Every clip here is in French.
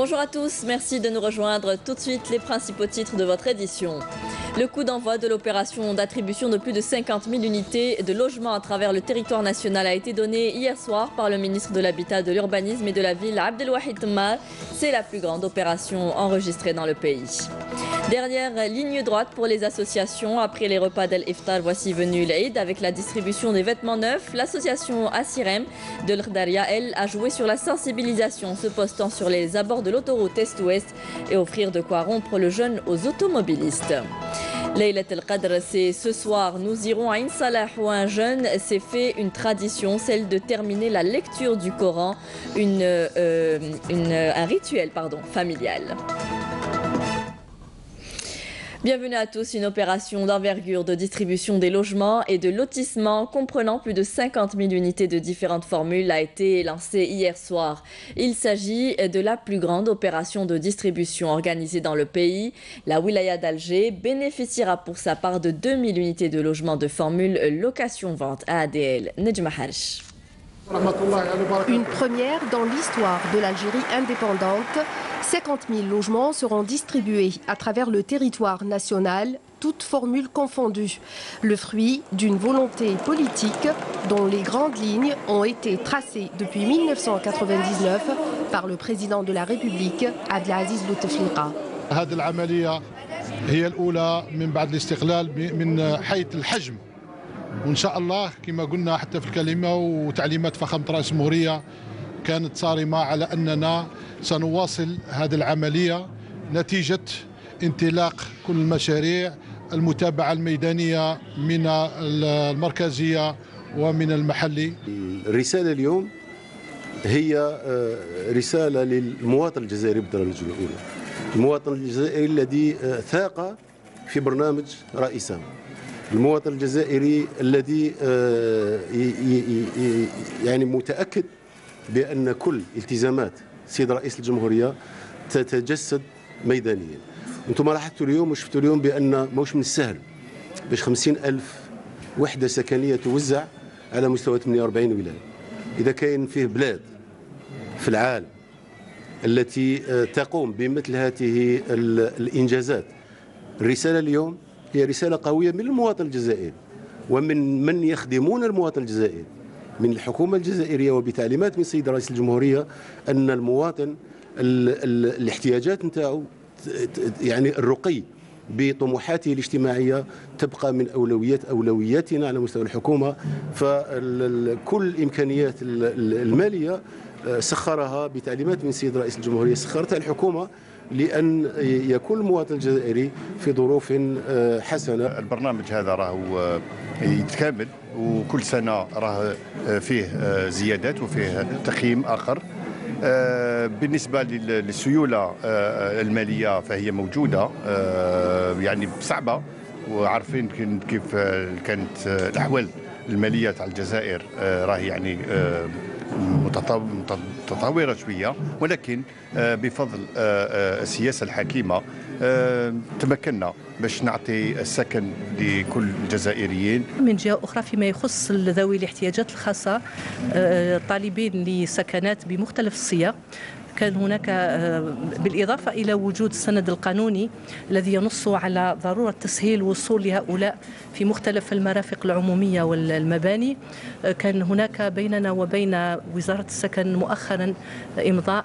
Bonjour à tous, merci de nous rejoindre. Tout de suite, les principaux titres de votre édition. Le coup d'envoi de l'opération d'attribution de plus de 50 000 unités de logement à travers le territoire national a été donné hier soir par le ministre de l'Habitat, de l'Urbanisme et de la Ville, Abdelwahid Temmar. C'est la plus grande opération enregistrée dans le pays. Dernière ligne droite pour les associations. Après les repas d'El-Iftar, voici venu l'Aïd avec la distribution des vêtements neufs. L'association Assirem de l'Khdaria, elle, a joué sur la sensibilisation, se postant sur les abords de l'autoroute Est-Ouest et offrir de quoi rompre le jeûne aux automobilistes. Laylat el-Qadr, c'est ce soir. Nous irons à Insalah où un jeûne s'est fait une tradition, celle de terminer la lecture du Coran, un rituel familial. Bienvenue à tous. Une opération d'envergure de distribution des logements et de lotissements comprenant plus de 50 000 unités de différentes formules a été lancée hier soir. Il s'agit de la plus grande opération de distribution organisée dans le pays. La wilaya d'Alger bénéficiera pour sa part de 2 000 unités de logements de formule location-vente à ADL. Nejma Harch. Une première dans l'histoire de l'Algérie indépendante. 50 000 logements seront distribués à travers le territoire national, toutes formules confondues. Le fruit d'une volonté politique dont les grandes lignes ont été tracées depuis 1999 par le président de la République, Abdelaziz Bouteflika. هذه العملية هي الأولى من بعد الاستقلال من حيث الحجم. وإن شاء الله كما قلنا حتى في الكلمة وتعليمات فخامة رئيس الجمهورية كانت صارمة على أننا سنواصل هذه العملية نتيجة انطلاق كل المشاريع المتابعة الميدانية من المركزية ومن المحلي. الرسالة اليوم هي رسالة للمواطن الجزائري بالدرجة الأولى. المواطن الجزائري الذي ثاق في برنامج رئيسه. المواطن الجزائري الذي يعني متأكد بأن كل التزامات سيد رئيس الجمهورية تتجسد ميدانيا. انتم لاحظتوا اليوم وشفتوا اليوم بأن موش من السهل باش 50,000 وحدة سكنية توزع على مستوى 48 ولاية. إذا كاين فيه بلاد في العالم التي تقوم بمثل هذه الإنجازات، الرسالة اليوم هي رسالة قوية من المواطن الجزائري ومن من يخدمون المواطن الجزائري، من الحكومة الجزائرية وبتعليمات من السيد رئيس الجمهورية أن المواطن الاحتياجات نتاعو يعني الرقي بطموحاته الاجتماعية تبقى من أولوياتنا على مستوى الحكومة. فكل الإمكانيات المالية سخرها بتعليمات من السيد رئيس الجمهورية، سخرتها الحكومة لأن يكون المواطن الجزائري في ظروف حسنة. البرنامج هذا راهو يتكامل وكل سنة راه فيه زيادات وفيه تقييم آخر. بالنسبة للسيولة المالية فهي موجودة، يعني صعبة، وعارفين كيف كانت الأحوال المالية تاع الجزائر راهي يعني متطورة شوية، ولكن بفضل السياسة الحكيمة تمكنا باش نعطي السكن لكل الجزائريين. من جهة أخرى فيما يخص ذوي الاحتياجات الخاصة طالبين لسكنات بمختلف الصيغ، كان هناك بالإضافة إلى وجود السند القانوني الذي ينص على ضرورة تسهيل الوصول لهؤلاء في مختلف المرافق العمومية والمباني، كان هناك بيننا وبين وزارة السكن مؤخرا إمضاء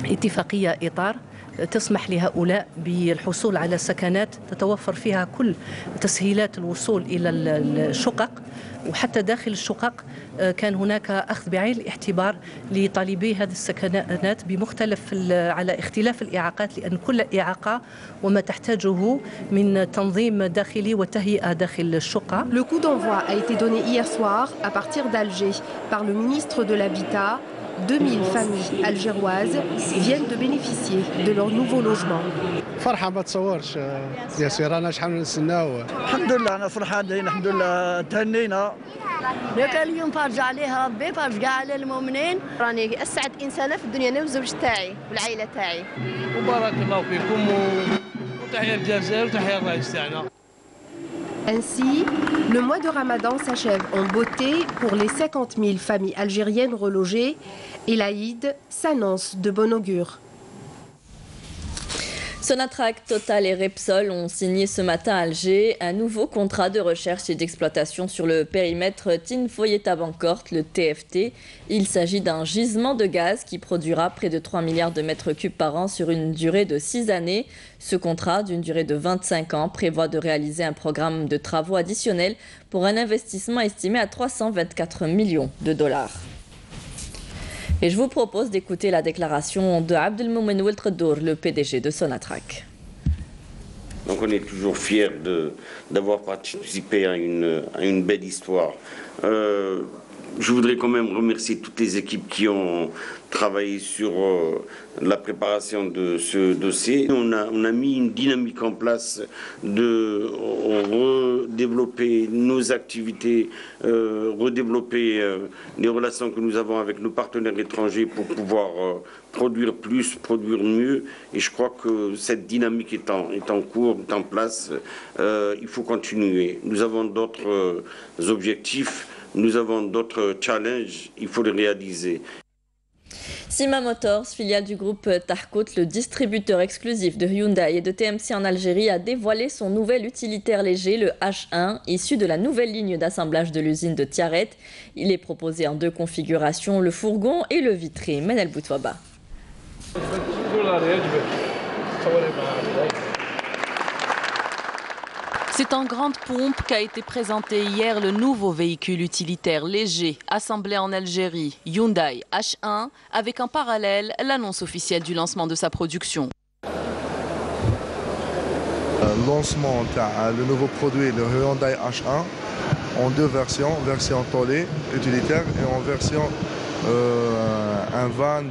اتفاقية إطار تسمح لهؤلاء بالحصول على سكنات تتوفر فيها كل تسهيلات الوصول إلى الشقق، وحتى داخل الشقق كان هناك أخذ بعين الاعتبار لطالبي هذه السكنات بمختلف على اختلاف الإعاقات، لأن كل إعاقة وما تحتاجه من تنظيم داخلي وتهيئة داخل الشقة. Le coup d'envoi a été donné hier soir à partir d'Alger par le ministre de l'Habitat. 2000 familles algéroises viennent de bénéficier de leur nouveau logement. فرحة ما تصورش ياسر، رانا شحال نستناو. الحمد لله أنا فرحان، الحمد لله تهنينا. لك اليوم فرج عليها ربي، فرج كاع على المؤمنين. راني أسعد إنسانة في الدنيا أنا والزوج تاعي والعائلة تاعي. وبارك الله فيكم وتحيا الجزائر وتحيا الرئيس تاعنا. Ainsi, le mois de Ramadan s'achève en beauté pour les 50 000 familles algériennes relogées et l'Aïd s'annonce de bon augure. Sonatrach, Total et Repsol ont signé ce matin à Alger un nouveau contrat de recherche et d'exploitation sur le périmètre Tinfoyet-Tabankort, le TFT. Il s'agit d'un gisement de gaz qui produira près de 3 milliards de mètres cubes par an sur une durée de 6 années. Ce contrat, d'une durée de 25 ans, prévoit de réaliser un programme de travaux additionnels pour un investissement estimé à 324 millions de dollars. Et je vous propose d'écouter la déclaration de Abdelmoumen Oueltredour, le PDG de Sonatrach. Donc on est toujours fiers d'avoir participé à une belle histoire. Je voudrais quand même remercier toutes les équipes qui ont travaillé sur la préparation de ce dossier. On a mis une dynamique en place de redévelopper nos activités, redévelopper les relations que nous avons avec nos partenaires étrangers pour pouvoir produire plus, produire mieux. Et je crois que cette dynamique est en cours, est en place. Il faut continuer. Nous avons d'autres objectifs. Nous avons d'autres challenges, il faut les réaliser. Sima Motors, filiale du groupe Tarkout, le distributeur exclusif de Hyundai et de TMC en Algérie, a dévoilé son nouvel utilitaire léger, le H1, issu de la nouvelle ligne d'assemblage de l'usine de Tiaret. Il est proposé en 2 configurations, le fourgon et le vitré. Menel Boutwaba. C'est en grande pompe qu'a été présenté hier le nouveau véhicule utilitaire léger assemblé en Algérie, Hyundai H1, avec en parallèle l'annonce officielle du lancement de sa production. Lancement le nouveau produit, le Hyundai H1, en 2 versions, version tollée utilitaire et en version un van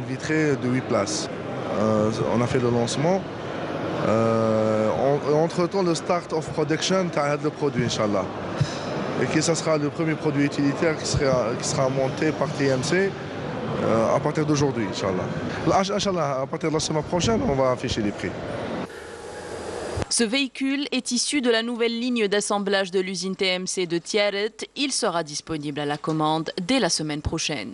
vitré de 8 places. On a fait le lancement. Entre-temps, le start of production de le produit, Inch'Allah. Et que ce sera le premier produit utilitaire qui sera monté par TMC à partir d'aujourd'hui, Inch'Allah. Inch'Allah, à partir de la semaine prochaine, on va afficher les prix. Ce véhicule est issu de la nouvelle ligne d'assemblage de l'usine TMC de Tiaret. Il sera disponible à la commande dès la semaine prochaine.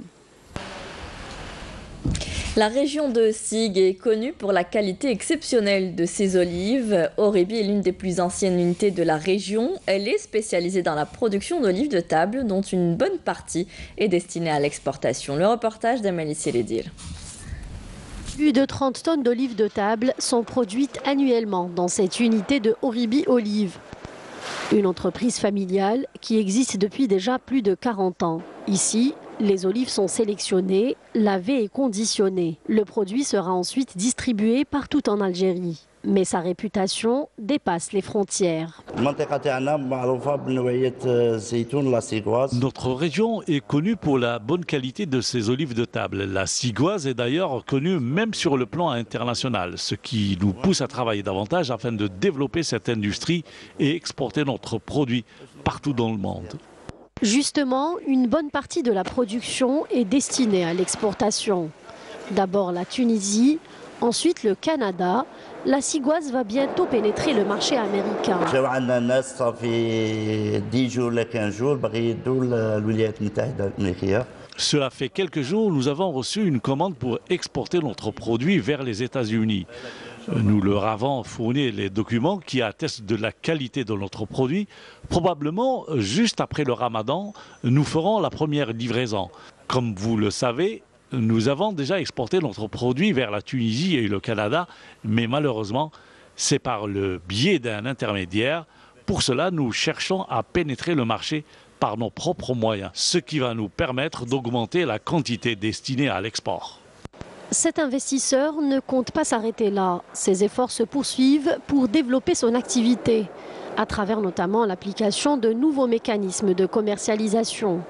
La région de Sig est connue pour la qualité exceptionnelle de ses olives. Oribi est l'une des plus anciennes unités de la région. Elle est spécialisée dans la production d'olives de table, dont une bonne partie est destinée à l'exportation. Le reportage d'Amélie Sélédir. Plus de 30 tonnes d'olives de table sont produites annuellement dans cette unité de Oribi Olives. Une entreprise familiale qui existe depuis déjà plus de 40 ans. Ici, les olives sont sélectionnées, lavées et conditionnées. Le produit sera ensuite distribué partout en Algérie. Mais sa réputation dépasse les frontières. Notre région est connue pour la bonne qualité de ses olives de table. La Sigoise est d'ailleurs connue même sur le plan international, ce qui nous pousse à travailler davantage afin de développer cette industrie et exporter notre produit partout dans le monde. Justement, une bonne partie de la production est destinée à l'exportation. D'abord la Tunisie, ensuite le Canada. La Sigoise va bientôt pénétrer le marché américain. Cela fait quelques jours, nous avons reçu une commande pour exporter notre produit vers les États-Unis. Nous leur avons fourni les documents qui attestent de la qualité de notre produit. Probablement, juste après le Ramadan, nous ferons la première livraison. Comme vous le savez, nous avons déjà exporté notre produit vers la Tunisie et le Canada, mais malheureusement, c'est par le biais d'un intermédiaire. Pour cela, nous cherchons à pénétrer le marché par nos propres moyens, ce qui va nous permettre d'augmenter la quantité destinée à l'export. Cet investisseur ne compte pas s'arrêter là. Ses efforts se poursuivent pour développer son activité, à travers notamment l'application de nouveaux mécanismes de commercialisation.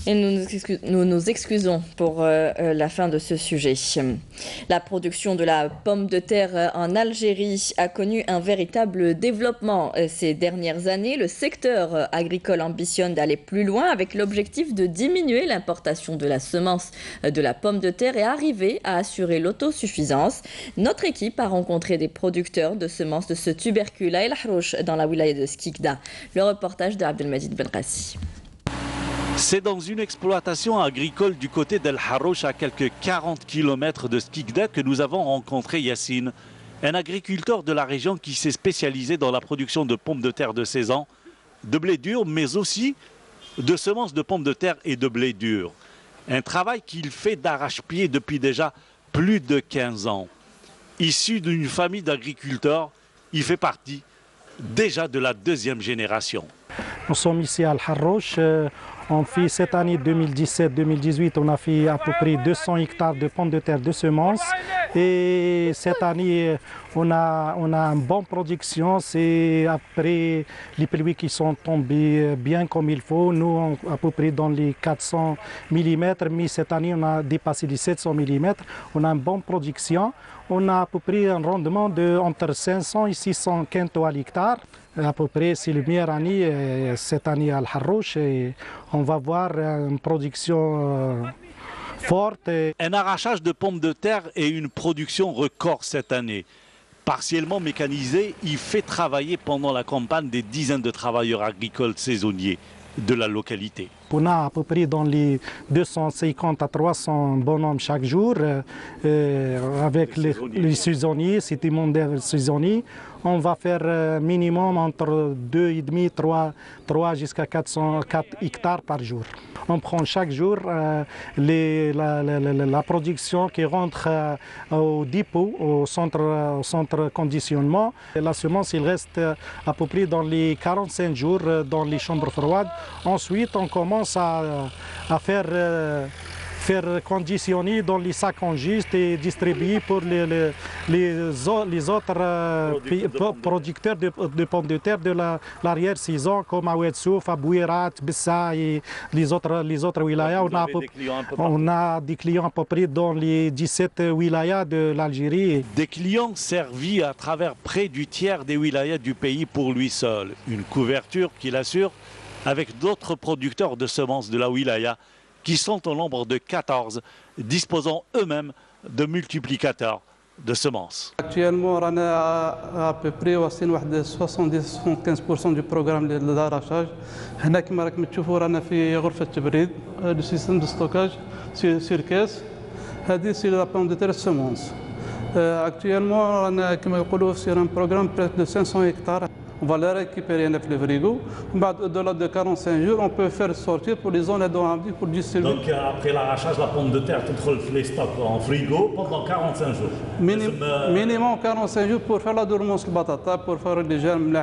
Et nous nous excusons pour la fin de ce sujet. La production de la pomme de terre en Algérie a connu un véritable développement ces dernières années. Le secteur agricole ambitionne d'aller plus loin avec l'objectif de diminuer l'importation de la semence de la pomme de terre et arriver à assurer l'autosuffisance. Notre équipe a rencontré des producteurs de semences de ce tubercule à El Harouch dans la wilaya de Skikda. Le reportage de Abdelmajid Benrassi. C'est dans une exploitation agricole du côté d'El Harrouch, à quelques 40 km de Skikda, que nous avons rencontré Yassine, un agriculteur de la région qui s'est spécialisé dans la production de pommes de terre de saison, de blé dur, mais aussi de semences de pommes de terre et de blé dur. Un travail qu'il fait d'arrache-pied depuis déjà plus de 15 ans. Issu d'une famille d'agriculteurs, il fait partie déjà de la deuxième génération. Nous sommes ici à Al Harrouch. On fait cette année 2017-2018, on a fait à peu près 200 hectares de pommes de terre de semences. Et cette année, on a une bonne production. C'est après les pluies qui sont tombées bien comme il faut. Nous, à peu près dans les 400 mm, mais cette année, on a dépassé les 700 mm. On a une bonne production. On a à peu près un rendement de entre 500 et 600 quintaux à l'hectare. À peu près, c'est la meilleure année cette année à Al Harrouch. On va voir une production forte. Un arrachage de pommes de terre et une production record cette année. Partiellement mécanisé, il fait travailler pendant la campagne des dizaines de travailleurs agricoles saisonniers de la localité. On a à peu près dans les 250 à 300 bonhommes chaque jour avec les saisonniers, c'est des mondains saisonniers. On va faire minimum entre 2,5, 3 jusqu'à 4 hectares par jour. On prend chaque jour la production qui rentre au dépôt, au centre conditionnement. La semence, il reste à peu près dans les 45 jours dans les chambres froides. Ensuite, on commence à faire conditionner dans les sacs en giste et distribuer pour les autres producteurs de pommes de terre de l'arrière-saison comme à Ouedsouf, à Bouirat, Bissa et les autres wilayas. On a des clients à peu près dans les 17 wilayas de l'Algérie. Des clients servis à travers près du tiers des wilayas du pays pour lui seul. Une couverture qu'il assure avec d'autres producteurs de semences de la wilaya qui sont au nombre de 14, disposant eux-mêmes de multiplicateurs de semences. Actuellement, on a à peu près 70-75% du programme d'arrachage. هنا كما راكم تشوفوا رانا في غرفة تبريد le système de stockage sur caisse. هذه c'est la pomme de terre semence. Actuellement, on a كما يقولوا sur un programme presque de 500 hectares. On va les récupérer dans le frigo. Au-delà de 45 jours, on peut faire sortir pour les zones d'Ouamdi pour distribuer. Donc après l'arrachage, la pomme de terre, tu trouves les stocks en frigo pendant 45 jours. Minimum 45 jours pour faire la dormance de batata, pour faire les germes.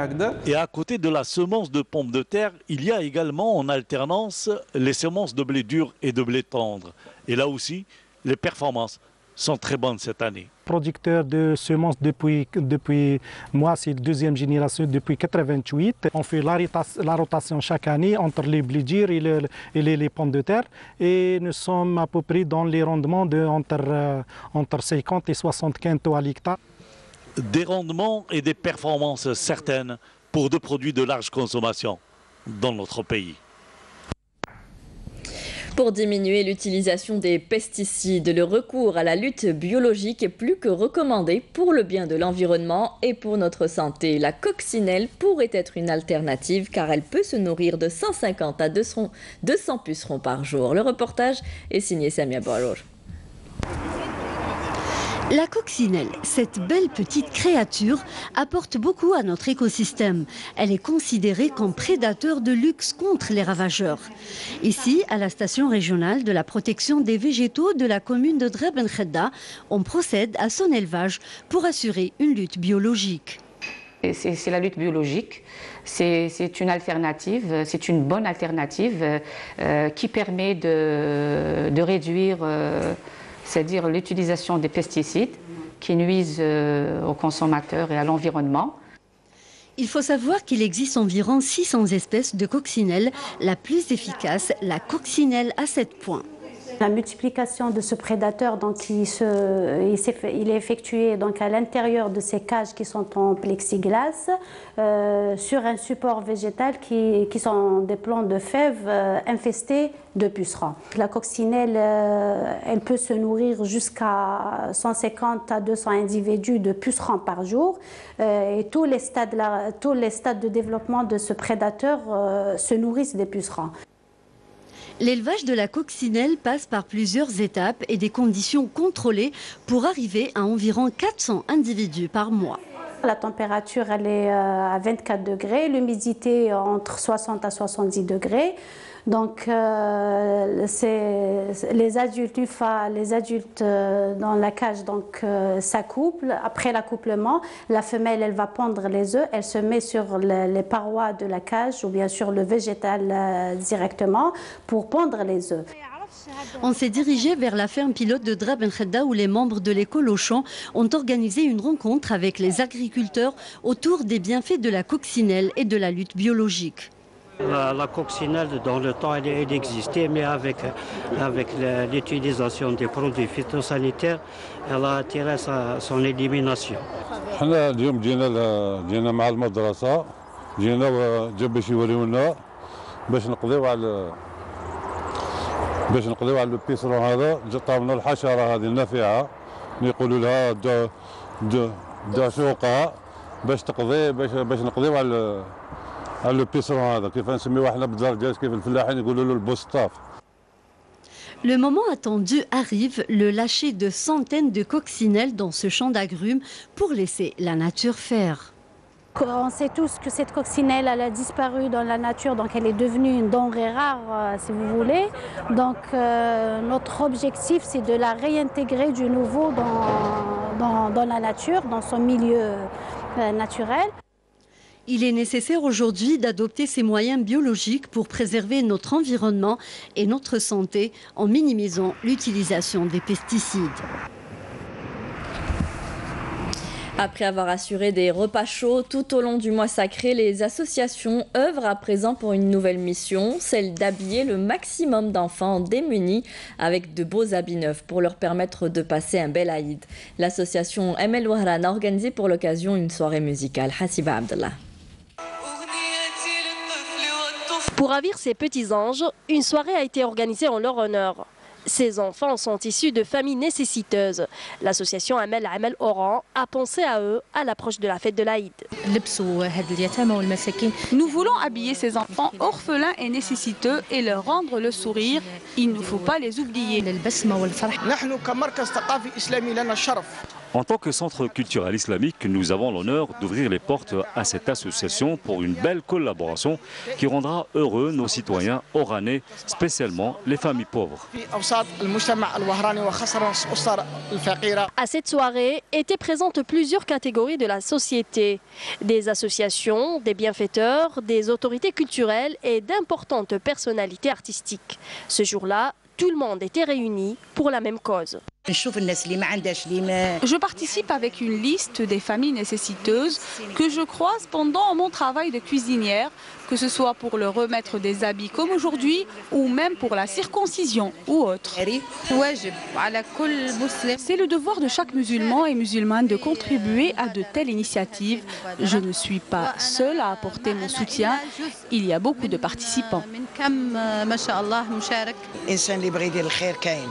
Et à côté de la semence de pomme de terre, il y a également en alternance les semences de blé dur et de blé tendre. Et là aussi, les performances sont très bonnes cette année. Producteur de semences depuis moi, c'est la deuxième génération depuis 88. On fait la rotation chaque année entre les blés durs et les pommes de terre. Et nous sommes à peu près dans les rendements de entre 50 et 60 quintaux à l'hectare. Des rendements et des performances certaines pour des produits de large consommation dans notre pays. Pour diminuer l'utilisation des pesticides, le recours à la lutte biologique est plus que recommandé pour le bien de l'environnement et pour notre santé. La coccinelle pourrait être une alternative car elle peut se nourrir de 150 à 200 pucerons par jour. Le reportage est signé Samia Balour. La coccinelle, cette belle petite créature, apporte beaucoup à notre écosystème. Elle est considérée comme prédateur de luxe contre les ravageurs. Ici, à la station régionale de la protection des végétaux de la commune de Dreb El Khedda, on procède à son élevage pour assurer une lutte biologique. C'est la lutte biologique, c'est une alternative, c'est une bonne alternative qui permet de réduire c'est-à-dire l'utilisation des pesticides qui nuisent aux consommateurs et à l'environnement. Il faut savoir qu'il existe environ 600 espèces de coccinelles. La plus efficace, la coccinelle à 7 points. La multiplication de ce prédateur, donc, il est effectué donc, à l'intérieur de ces cages qui sont en plexiglas, sur un support végétal qui sont des plants de fèves infestés de pucerons. La coccinelle, elle peut se nourrir jusqu'à 150 à 200 individus de pucerons par jour. Et tous les stades de développement de ce prédateur se nourrissent des pucerons. L'élevage de la coccinelle passe par plusieurs étapes et des conditions contrôlées pour arriver à environ 400 individus par mois. La température elle est à 24 degrés, l'humidité entre 60 à 70 degrés. Donc les adultes, une fois les adultes dans la cage, donc s'accouplent. Après l'accouplement, la femelle elle va pondre les œufs, elle se met sur les parois de la cage ou bien sur le végétal directement pour pondre les œufs. On s'est dirigé vers la ferme pilote de Drab Ben Khedda où les membres de l'école Auchan ont organisé une rencontre avec les agriculteurs autour des bienfaits de la coccinelle et de la lutte biologique. La coccinelle, dans le temps, elle existait, mais avec l'utilisation des produits phytosanitaires, elle a attiré son élimination. باش نقضيو على البيسرون هذا طابنا الحشره هذه النافعه يقولوا لها داشوقه باش تقضي باش نقضيو على البيسرون هذا كيف نسميوه احنا بالدرجات كيف الفلاحين يقولوا له البوستاف. Le moment attendu arrive, le lâcher de centaines de coccinelles dans ce champ d'agrumes pour laisser la nature faire. On sait tous que cette coccinelle elle a disparu dans la nature, donc elle est devenue une denrée rare si vous voulez. Donc notre objectif c'est de la réintégrer de nouveau dans la nature, dans son milieu naturel. Il est nécessaire aujourd'hui d'adopter ces moyens biologiques pour préserver notre environnement et notre santé en minimisant l'utilisation des pesticides. Après avoir assuré des repas chauds tout au long du mois sacré, les associations œuvrent à présent pour une nouvelle mission, celle d'habiller le maximum d'enfants démunis avec de beaux habits neufs pour leur permettre de passer un bel Aïd. L'association ML Wahran a organisé pour l'occasion une soirée musicale. Hasiba Abdallah. Pour ravir ces petits anges, une soirée a été organisée en leur honneur. Ces enfants sont issus de familles nécessiteuses. L'association Amel Amel Oran a pensé à eux à l'approche de la fête de l'Aïd. Nous voulons habiller ces enfants orphelins et nécessiteux et leur rendre le sourire. Il ne faut pas les oublier. En tant que centre culturel islamique, nous avons l'honneur d'ouvrir les portes à cette association pour une belle collaboration qui rendra heureux nos citoyens oranais, spécialement les familles pauvres. À cette soirée étaient présentes plusieurs catégories de la société. Des associations, des bienfaiteurs, des autorités culturelles et d'importantes personnalités artistiques. Ce jour-là, tout le monde était réuni pour la même cause. Je participe avec une liste des familles nécessiteuses que je croise pendant mon travail de cuisinière, que ce soit pour leur remettre des habits comme aujourd'hui ou même pour la circoncision ou autre. C'est le devoir de chaque musulman et musulmane de contribuer à de telles initiatives. Je ne suis pas seule à apporter mon soutien, il y a beaucoup de participants.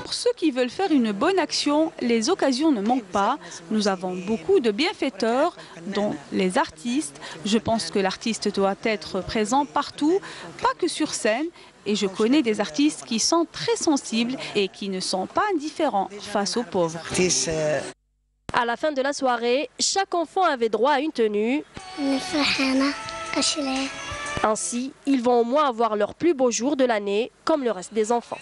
Pour ceux qui veulent faire une bonne action, les occasions ne manquent pas. Nous avons beaucoup de bienfaiteurs, dont les artistes. Je pense que l'artiste doit être présent partout, pas que sur scène. Et je connais des artistes qui sont très sensibles et qui ne sont pas indifférents face aux pauvres. À la fin de la soirée, chaque enfant avait droit à une tenue. Ainsi, ils vont au moins avoir leur plus beau jour de l'année, comme le reste des enfants.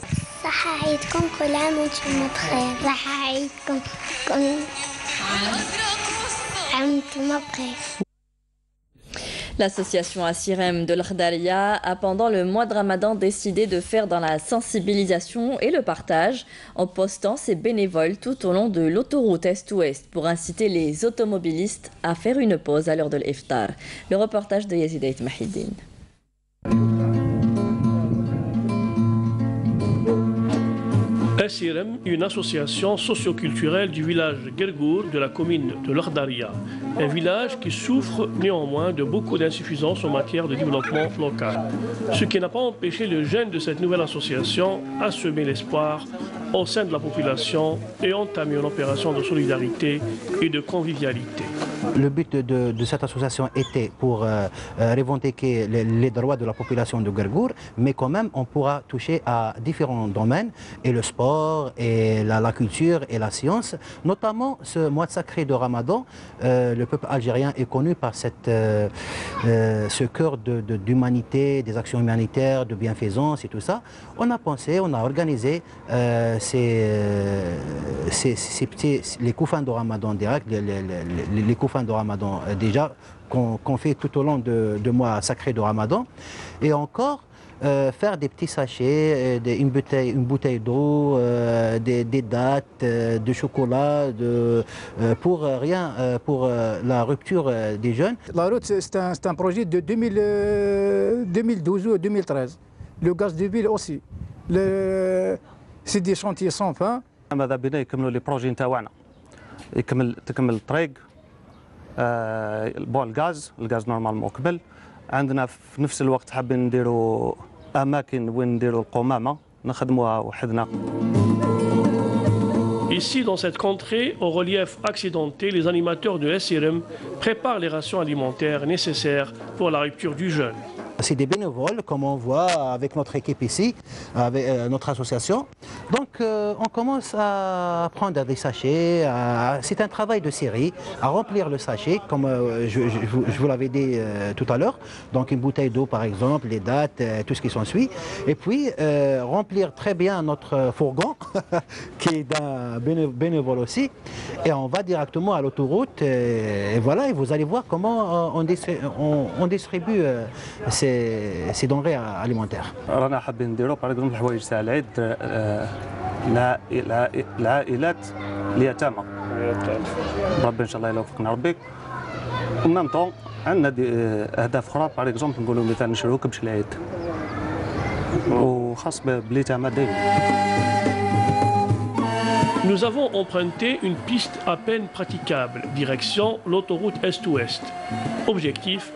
L'association Assirem de l'Khdaria a pendant le mois de Ramadan décidé de faire dans la sensibilisation et le partage en postant ses bénévoles tout au long de l'autoroute Est-Ouest pour inciter les automobilistes à faire une pause à l'heure de l'iftar. Le reportage de Yazid Ait Mahidine. Assirem, une association socioculturelle du village Gergour de la commune de l'Khdaria. Un village qui souffre néanmoins de beaucoup d'insuffisances en matière de développement local. Ce qui n'a pas empêché le jeune de cette nouvelle association à semer l'espoir au sein de la population et entamer une opération de solidarité et de convivialité. Le but de cette association était pour revendiquer les droits de la population de Gergour, mais quand même on pourra toucher à différents domaines, et le sport, et la culture, et la science. Notamment ce mois sacré de Ramadan, le peuple algérien est connu par ce cœur d'humanité, des actions humanitaires, de bienfaisance et tout ça. On a pensé, on a organisé les couffins de Ramadan direct, les couffins de Ramadan déjà qu'on fait tout au long du mois sacré de Ramadan, et encore faire des petits sachets, une bouteille d'eau, des dattes, de chocolat, pour la rupture des jeunes. La route, c'est un projet de 2012 ou 2013. Le gaz de ville aussi. C'est des chantiers sans fin. ماذا بنا يكملوا لي بروجي نتاعنا تكمل الطريق بون الغاز نورمالمون قبل عندنا في نفس الوقت حابين نديروا اماكن وين نديروا القمامه نخدموها وحدنا. Ici, dans cette contrée, au relief accidenté, les animateurs de SRM préparent les rations alimentaires nécessaires pour la rupture du jeûne. C'est des bénévoles, comme on voit avec notre équipe ici, avec notre association. Donc on commence à prendre des sachets, c'est un travail de série, à remplir le sachet, comme je vous l'avais dit tout à l'heure. Donc une bouteille d'eau par exemple, les dates, tout ce qui s'ensuit. Et puis remplir très bien notre fourgon, qui est d'un bénévole aussi. Et on va directement à l'autoroute, et voilà, et vous allez voir comment on distribue ces denrées alimentaires. رانا حابين نديروا باغ اكزومبل الحوايج تاع العيد العائلات اليتامى. ربي ان شاء الله يوفقنا ربي. ومام طون عندنا اهداف اخرى باغ اكزومبل نقولوا مثلا نشريو كبش العيد. وخاص باليتامى دايما. Nous avons emprunté une piste à peine praticable, direction l'autoroute Est-Ouest. Objectif,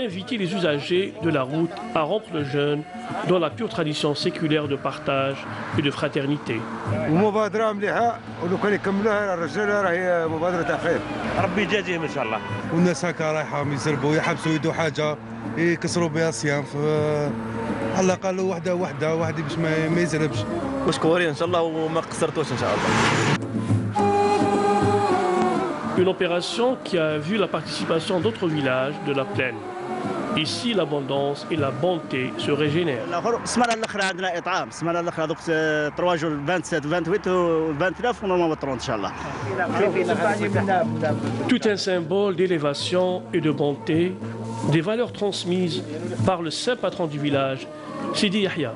inviter les usagers de la route à rompre le jeûne dans la pure tradition séculaire de partage et de fraternité. ومبادرة مليحة ولو كان يكملوها الرجال راهي مبادرة تاع خير. ربي يجازيهم إن شاء الله. والناس هكا رايحة يسربوا يحبسوا يدوا حاجة يكسروا بها الصيام على الأقل واحد باش ما يزربش. مشكورين إن شاء الله وما قصرتوش إن شاء الله. Une opération qui a vu la participation d'autres villages de la plaine. Ici, l'abondance et la bonté se régénèrent. السمانة الأخرى عندنا إطعام، السمانة الأخرى دوك 3 جور 27 28 و 29 ونورمالمون 30 إن شاء الله. Tout un symbole d'élévation et de bonté, des valeurs transmises par le saint patron du village, Sidi Yahya.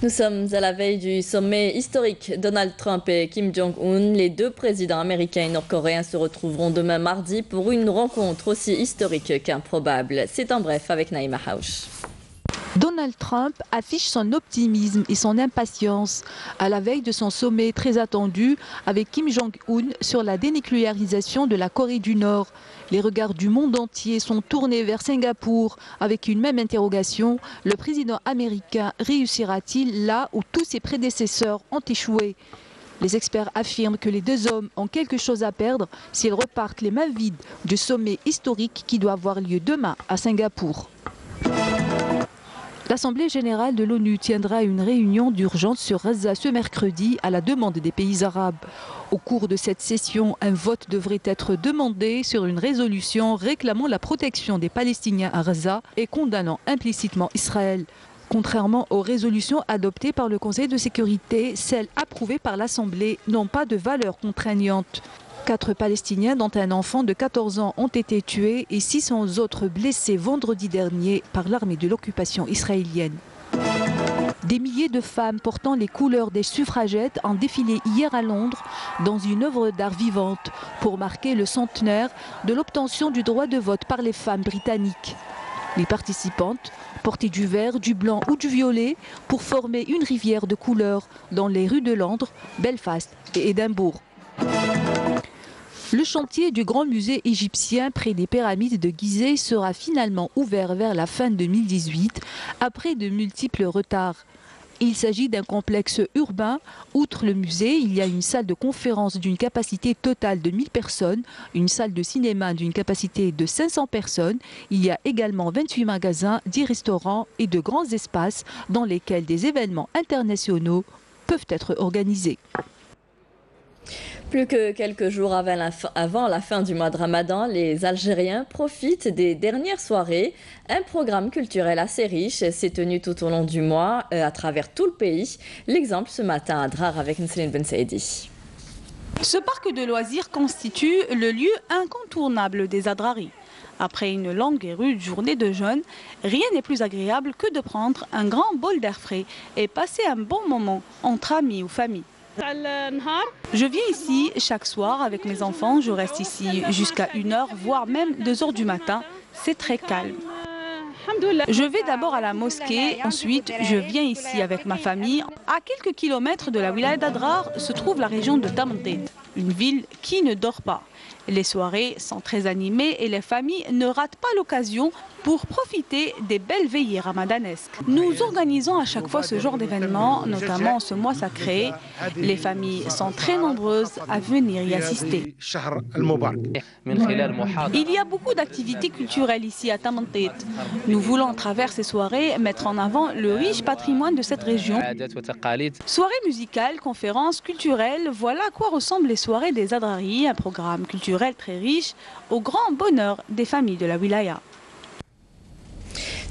Nous sommes à la veille du sommet historique. Donald Trump et Kim Jong-un, les deux présidents américains et nord-coréens, se retrouveront demain mardi pour une rencontre aussi historique qu'improbable. C'est en bref avec Naïma Haouch. Donald Trump affiche son optimisme et son impatience à la veille de son sommet très attendu avec Kim Jong-un sur la dénucléarisation de la Corée du Nord. Les regards du monde entier sont tournés vers Singapour avec une même interrogation. Le président américain réussira-t-il là où tous ses prédécesseurs ont échoué? Les experts affirment que les deux hommes ont quelque chose à perdre s'ils repartent les mains vides du sommet historique qui doit avoir lieu demain à Singapour. L'Assemblée générale de l'ONU tiendra une réunion d'urgence sur Gaza ce mercredi à la demande des pays arabes. Au cours de cette session, un vote devrait être demandé sur une résolution réclamant la protection des Palestiniens à Gaza et condamnant implicitement Israël. Contrairement aux résolutions adoptées par le Conseil de sécurité, celles approuvées par l'Assemblée n'ont pas de valeur contraignante. 4 Palestiniens, dont un enfant de 14 ans, ont été tués et 600 autres blessés vendredi dernier par l'armée de l'occupation israélienne. Des milliers de femmes portant les couleurs des suffragettes ont défilé hier à Londres dans une œuvre d'art vivante pour marquer le centenaire de l'obtention du droit de vote par les femmes britanniques. Les participantes portaient du vert, du blanc ou du violet pour former une rivière de couleurs dans les rues de Londres, Belfast et Édimbourg. Le chantier du grand musée égyptien près des pyramides de Gizeh sera finalement ouvert vers la fin 2018 après de multiples retards. Il s'agit d'un complexe urbain. Outre le musée, il y a une salle de conférence d'une capacité totale de 1000 personnes, une salle de cinéma d'une capacité de 500 personnes. Il y a également 28 magasins, 10 restaurants et de grands espaces dans lesquels des événements internationaux peuvent être organisés. Plus que quelques jours avant la fin du mois de Ramadan, les Algériens profitent des dernières soirées. Un programme culturel assez riche s'est tenu tout au long du mois à travers tout le pays. L'exemple ce matin à Drar avec Nesrine Ben Saïdi. Ce parc de loisirs constitue le lieu incontournable des Adraris. Après une longue et rude journée de jeûne, rien n'est plus agréable que de prendre un grand bol d'air frais et passer un bon moment entre amis ou famille. Je viens ici chaque soir avec mes enfants, je reste ici jusqu'à 1h, voire même 2h du matin. C'est très calme. Je vais d'abord à la mosquée, ensuite je viens ici avec ma famille. À quelques kilomètres de la wilaya d'Adrar se trouve la région de Tamdid, une ville qui ne dort pas. Les soirées sont très animées et les familles ne ratent pas l'occasion pour profiter des belles veillées ramadanesques. Nous organisons à chaque fois ce genre d'événement, notamment ce mois sacré. Les familles sont très nombreuses à venir y assister. Il y a beaucoup d'activités culturelles ici à Tamdid. Nous voulons, à travers ces soirées, mettre en avant le riche patrimoine de cette région. Soirées musicales, conférences culturelles, voilà à quoi ressemblent les soirées des Adraris, un programme culturel très riche, au grand bonheur des familles de la wilaya.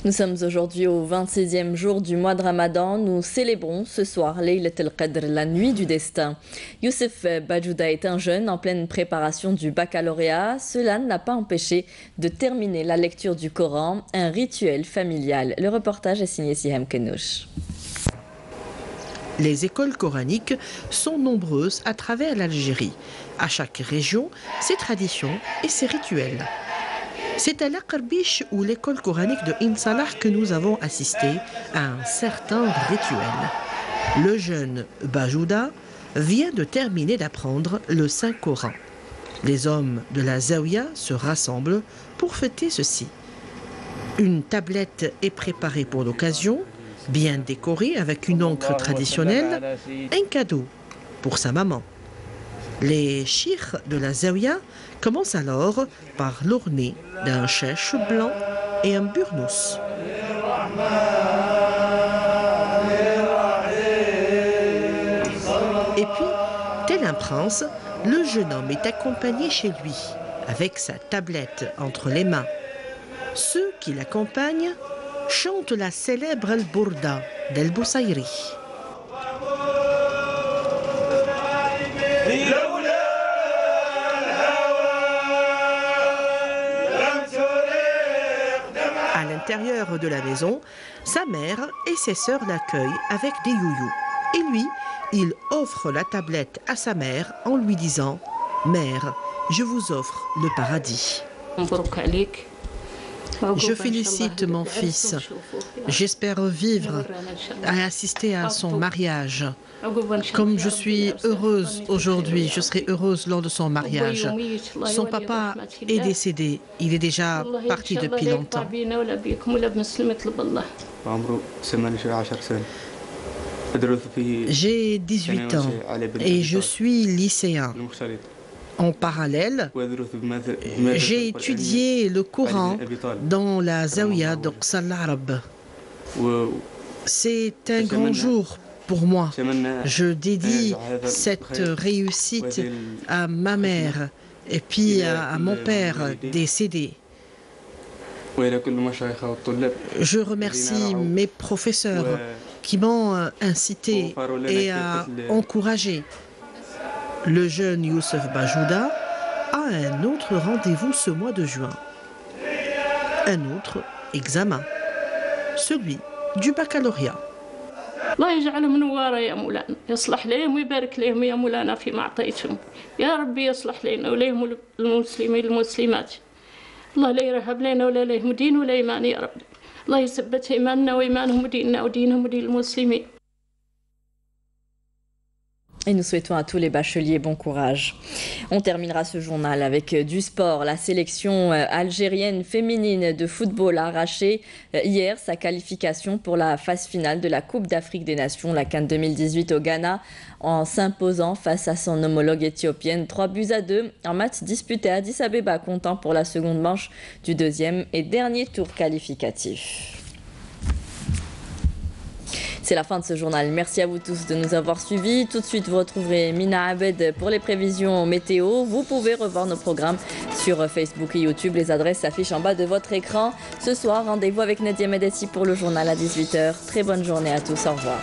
Nous sommes aujourd'hui au 26e jour du mois de Ramadan. Nous célébrons ce soir Laylat al-Qadr, la nuit du destin. Youssef Bajouda est un jeune en pleine préparation du baccalauréat. Cela ne l'a pas empêché de terminer la lecture du Coran, un rituel familial. Le reportage est signé Siham Kenouch. Les écoles coraniques sont nombreuses à travers l'Algérie. À chaque région, ses traditions et ses rituels. C'est à l'Aqarbiche ou l'école coranique de Insalah que nous avons assisté à un certain rituel. Le jeune Bajouda vient de terminer d'apprendre le Saint-Coran. Les hommes de la Zawiya se rassemblent pour fêter ceci. Une tablette est préparée pour l'occasion, bien décorée avec une encre traditionnelle, un cadeau pour sa maman. Les chirs de la Zawiya commencent alors par l'orner d'un chèche blanc et un burnous. Et puis, tel un prince, le jeune homme est accompagné chez lui, avec sa tablette entre les mains. Ceux qui l'accompagnent chantent la célèbre Al-Bourda d'El Boussaïri. À l'intérieur de la maison, sa mère et ses sœurs l'accueillent avec des youyous. Et lui, il offre la tablette à sa mère en lui disant « Mère, je vous offre le paradis ». Je félicite mon fils. J'espère vivre à assister à son mariage. Comme je suis heureuse aujourd'hui, je serai heureuse lors de son mariage. Son papa est décédé. Il est déjà parti depuis longtemps. J'ai 18 ans et je suis lycéen. En parallèle, j'ai étudié le Coran dans la Zawiya d'Oqsal Arab. C'est un grand jour pour moi. Je dédie cette réussite à ma mère et puis à mon père décédé. Je remercie mes professeurs qui m'ont incité et encouragé. Le jeune Youssef Bajouda a un autre rendez-vous ce mois de juin. Un autre examen, celui du baccalauréat. الله يجعلهم نوارا يا مولانا يصلح لهم ويبارك لهم يا مولانا فيما أعطيتهم يا ربي يصلح لنا وليهم المسلمين المسلمات الله لا يرهب لنا ولا لهم دين ولا إيمان يا رب الله يثبت إيماننا وإيمانهم وديننا ودينهم ودين المسلمين. Et nous souhaitons à tous les bacheliers bon courage. On terminera ce journal avec du sport. La sélection algérienne féminine de football a arraché hier sa qualification pour la phase finale de la Coupe d'Afrique des Nations, la CAN 2018 au Ghana, en s'imposant face à son homologue éthiopienne 3-2 en match disputé à Addis Abeba, comptant pour la seconde manche du deuxième et dernier tour qualificatif. C'est la fin de ce journal. Merci à vous tous de nous avoir suivis. Tout de suite, vous retrouverez Mina Abed pour les prévisions météo. Vous pouvez revoir nos programmes sur Facebook et YouTube. Les adresses s'affichent en bas de votre écran. Ce soir, rendez-vous avec Nadia Medessi pour le journal à 18h. Très bonne journée à tous. Au revoir.